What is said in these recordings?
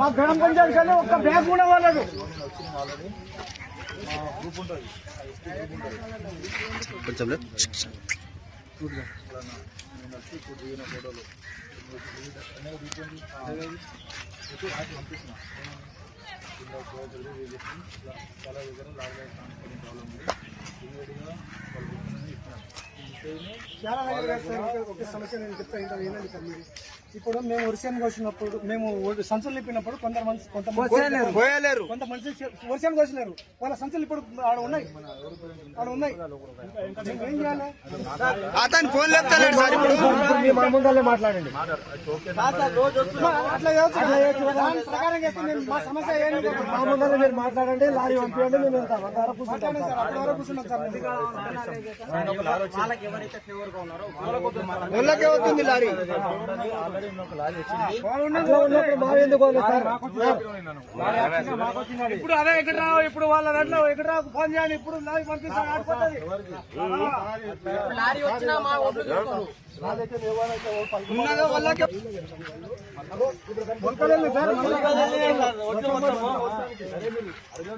మా గ్రామ పంచాయతీ ఒక్క బ్యాంక్ కూడా వాళ్ళదు. చాలా ఒక సమస్య నేను చెప్తా ఏంటంటే సార్, మీరు ఇప్పుడు మేము వర్షానికి వచ్చినప్పుడు మేము సంచులు నింపినప్పుడు కొంతమంది వర్షానికి వచ్చినారు, వాళ్ళ సంచులు ఇప్పుడు ఆడ ఉన్నాయి. ఏం చేయాలి? మాట్లాడండి. అట్లా ప్రకారం చేస్తే మా సమస్య ఏంటి? మా ముందర మీరు మాట్లాడండి, లారీ పంపించండి, మేము వెళ్తాం. అప్పటి కూర్చున్నాం సార్. లారీ ఇప్పుడు అదే ఎక్కడ రావు, ఇప్పుడు వాళ్ళ దాంట్లో ఎక్కడ రావు ఫోన్ చేయాలి. ఇప్పుడు లారీ పంపిస్తాను ఆడిపోతుంది.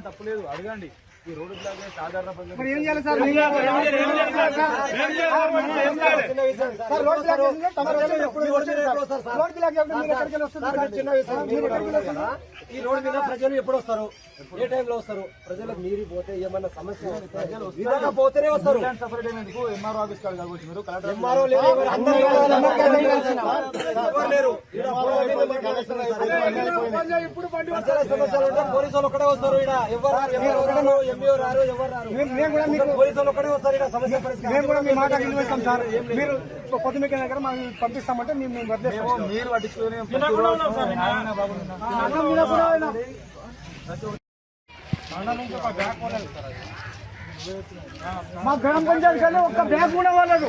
తప్పులేదు, అడగండి. ఈ రోడ్డు బ్లాక్ సాధారణ మరి ఏం చేయాలి సార్? రోడ్ ఈ రోడ్డు మీద ప్రజలు ఎప్పుడు వస్తారు, ఏ టైంలో వస్తారు? ప్రజలకు నీరు పోతే ఏమన్నా సమస్య పోతేనే వస్తారు. ఎంఆర్ఓ ఆఫీస్ కాదు కావచ్చు, మీరు ఎంఆర్ఓ లేరు. ప్రజల సమస్యలు ఉంటే పోలీసులు ఒక్కడే వస్తారు. ఇక్కడ ఎవరు ఎంఈఓ రారు, ఎవరు రారు. పోలీసులు ఒక్కడే వస్తారు. ఇక్కడ సమస్య మేము కూడా మీ మాట వినిపిస్తాం సార్. మీరు పొద్దుమిక దగ్గర మాకు పంపిస్తామంటే మేము మీరు పట్టించుకుని మా గ్రామ పంచాయతీ కానీ ఒక్క బ్యాంక్ కూడా వాళ్ళదు.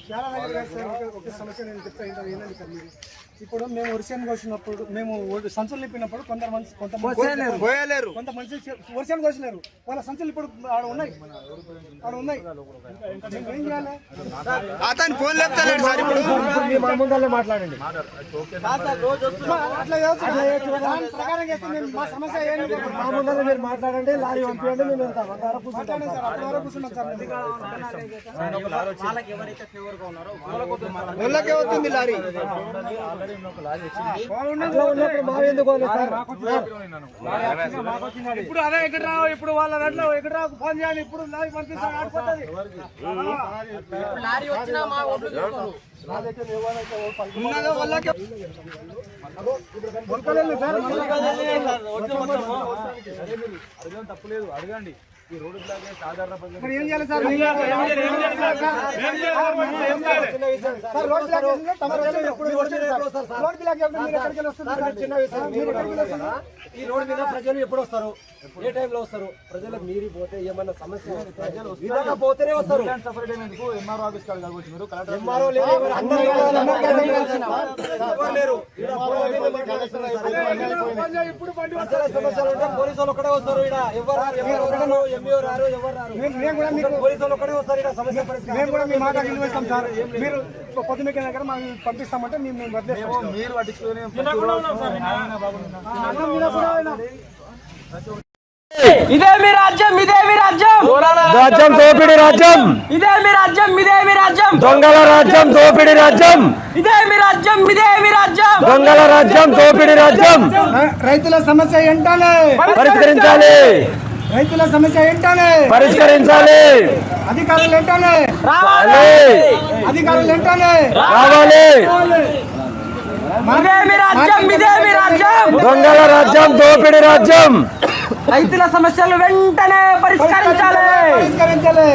చాలా ఒక సమస్య నేను చెప్తా ఏంటంటే సార్, మీరు ఇప్పుడు మేము వర్షానికి వచ్చినప్పుడు మేము సంచులు నింపినప్పుడు కొంతమంది వర్షానికి వచ్చినారు, వాళ్ళ సంచులు ఇప్పుడు ఆడ ఉన్నాయి. ఏం చేయాలి? మాట్లాడండి. అట్లా ప్రకారం చేస్తే మా సమస్య ఏంటి? మా ముందర మీరు మాట్లాడండి, లారీ పంపించండి, మేము వెళ్తాం. అప్పటి కూర్చున్నాం సార్. లారీ ఇప్పుడు అదే ఎక్కడ రావు, ఇప్పుడు వాళ్ళ దాంట్లో ఎక్కడ రావు ఫోన్ చేయాలి. ఇప్పుడు లారీ పంపిస్తాను ఆడిపోతుంది. తప్పులేదు, అడగండి. ఈ రోడ్డు బ్లాక్ సాధారణ మరి ఏం చేయాలి సార్? ఈ రోడ్డు మీద ప్రజలు ఎప్పుడు వస్తారు, ఏ టైంలో వస్తారు? ప్రజలకు నీరు పోతే ఏమన్నా సమస్య పోతేనే వస్తారు. ఎంఆర్ఓ ఆఫీస్ కాదు కావచ్చు, మీరు ఎంఆర్ఓ లేరు. ప్రజల సమస్యలు ఉంటే పోలీసులు ఒక్కడే వస్తారు. ఇక్కడ ఎవరు ఎంఈఓ రారు, ఎవరు రారు. పోలీసులు ఒక్కడే వస్తారు. ఇక్కడ సమస్య మేము కూడా మీ మాట వినిపిస్తాం సార్. మీరు పొద్దుమిక దగ్గర మాకు పంపిస్తామంటే మేము మీరు పట్టించుకుని ఇదే మీ రాజ్యం, ఇదే మీ రాజ్యం. రాజ్యం దోపిడి రాజ్యం. ఇదే మీ రాజ్యం, ఇదే మీ రాజ్యం. దొంగల రాజ్యం, దోపిడి రాజ్యం. ఇదే మీ రాజ్యం, ఇదే మీ రాజ్యం. దొంగల రాజ్యం, దోపిడి రాజ్యం. రైతుల సమస్య ఏంటనే పరిష్కరించాలి. రైతుల సమస్య ఏంటనే పరిష్కరించాలి. అధికారులు ఏంటనే రావాలి. అధికారులు ఏంటనే రావాలి. ఇదే మీ రాజ్యం, ఇదే మీ రాజ్యం. దొంగల రాజ్యం, దోపిడి రాజ్యం. రైతుల సమస్యలు వెంటనే పరిష్కరించాలి.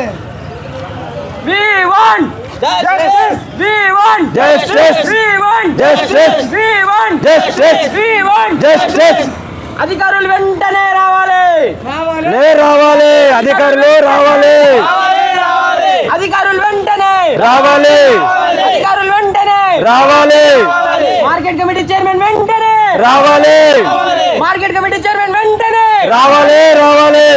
We want justice. We want justice. We want justice. We want justice. We want justice. అధికారులు వెంటనే రావాలి. రావాలి. అధికారులు రావాలి. అధికారులు వెంటనే రావాలి అధికారులు వెంటనే రావాలి మార్కెట్ కమిటీ చైర్మన్ వెంటనే రావాలి మార్కెట్ కమిటీ చైర్మన్ వెంటనే రావాలి రావాలి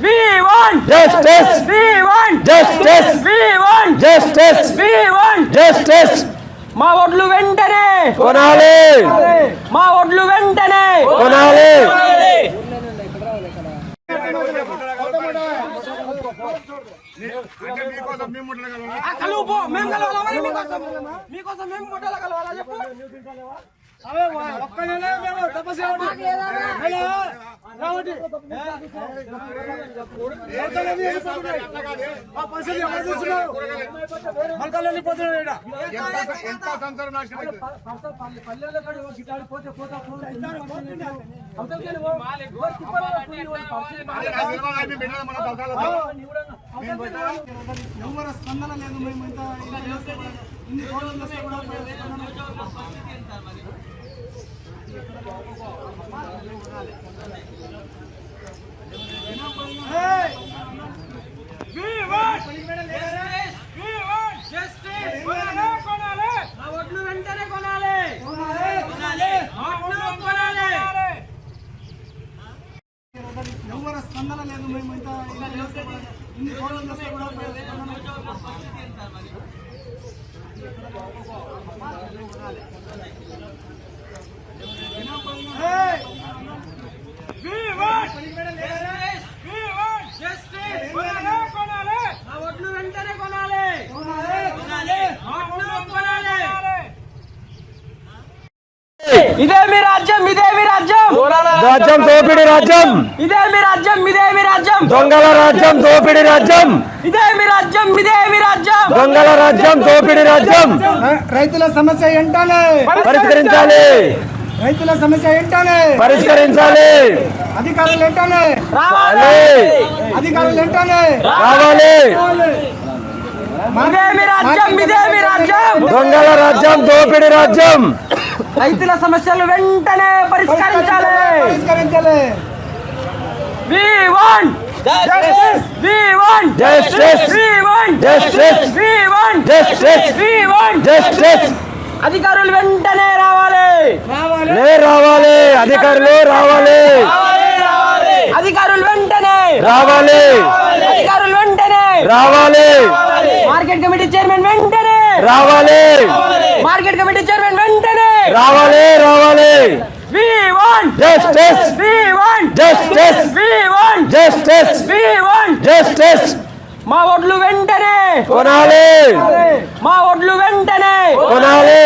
we want justice we want justice we want justice we want justice మా ఓట్లు వెంటనే కొనాలి మా ఓట్లు వెంటనే కొనాలి కలుపు మేము కలవాలా మరి మీకోసం మేము ముట్టలు కలవాలా చెప్పు ఒక్క నెల మేము తపస్సు చేయండి. నెల రావటి. ఆ పరిస్థితి ఎవరు చూస్తున్నారు? మరకలు వెళ్ళిపోతున్నాడు ఈడ. ఎవరు స్పందన లేదు. మేము ఇంత ఇన్ని రోజులు వస్తే కూడా ఎవరు స్పందన లేదు. మేము ఇంత ఇన్ని రోజులు వస్తే కూడా ఇదే మీ రాజ్యం ఇదే మీ రాజ్యం రాజ్యం దోపిడి రాజ్యం ఇదే మీ రాజ్యం ఇదే మీ రాజ్యం దొంగల రాజ్యం దోపిడి రాజ్యం ఇదే మీ రాజ్యం ఇదే మీ రాజ్యం దొంగల రాజ్యం దోపిడి రాజ్యం రైతుల సమస్య ఏంటనే పరిష్కరించాలి రైతుల సమస్య ఏంటనే పరిష్కరించాలి అధికారులు ఏంటనే రావాలి అధికారులు ఏంటనే రావాలి ఇదే మీ రాజ్యం ఇదే మీ రాజ్యం దొంగల రాజ్యం దోపిడి రాజ్యం రైతుల సమస్యలు వెంటనే పరిష్కరించాలి పరిష్కరించాలి. We want justice. We want Justice. We want Justice. We want Justice. We want justice అధికారులు వెంటనే రావాలి రావాలి అధికారులు రావాలి అధికారులు వెంటనే రావాలి అధికారులు వెంటనే రావాలి మార్కెట్ కమిటీ చైర్మన్ వెంటనే రావాలి మార్కెట్ కమిటీ చైర్మన్ వెంటనే రావాలి రావాలి We want justice We want justice We want justice We want justice మా ఓట్లు వెంటనే కొనాలి మా ఓట్లు వెంటనే కొనాలి